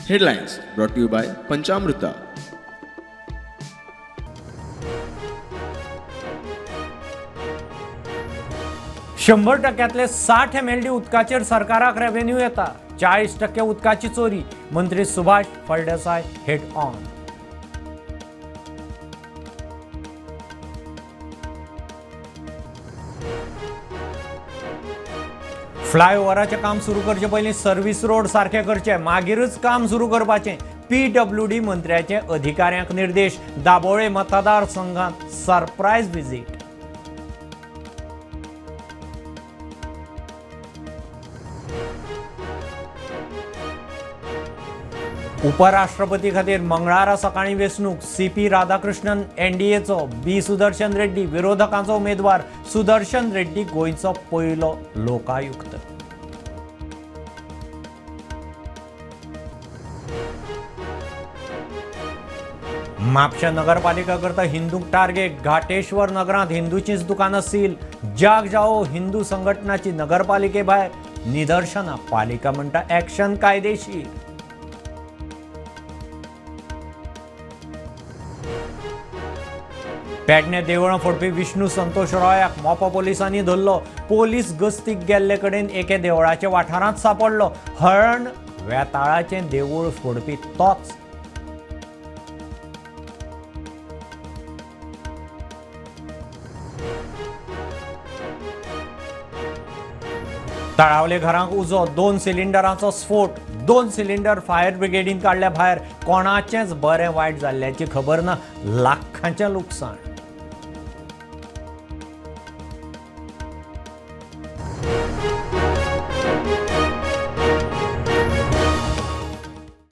Headlines brought to you by Panchamrita. शंभर टक्क्यातले 60 MLD उदकाचेर सरकाराक revenue येता. 40% उदकाची चोरी. मंत्री सुभाष फळदेसाय हेड ऑन. फ्लायओव्हराचें काम सुरू करचे पयलीं सर्व्हिस रोड सारखे करचे, मागीरच काम सुरू करपाचें. PWD मंत्र्याचे अधिकाऱ्यांक निर्देश. दाबोळे मतदार संघात सरप्रायज विजीट. उपराष्ट्रपती खातीर मंगळारा सकाळीं वेंचणूक. CP राधाकृष्णन NDAचो, B सुदर्शन रेड्डी विरोधकांचो उमेदवार. सुदर्शन रेड्डी गोंयचो पयलो लोकायुक्त. म्हापशा नगरपालिका करता हिंदूंक टार्गेट. घाटेश्वर नगरांत हिंदूचींच दुकानां सील. जाग जाओ हिंदू संघटनाची नगरपालिके भायर निदर्शनां. पालिका म्हणटा एक्शन कायदेशीर. पेडणे देवळां फोडपी विष्णू संतोष रॉयाक मोपा पोलिसांनी धरलो. पोलीस गस्तीक गेल्ले कडेन एके देवळाच्या वाठारांत सापडलो. हरण वेताळाचें देवूळ फोडपी तोच. तळावले घरांक उजो. 2 सिलिंडरांचो स्फोट. 2 सिलिंडर फायर ब्रिगेडीन काडल्या भायर. कोणाचेंच बरें वायट जाल्ल्याची खबर ना. लाखांचें लुकसाण.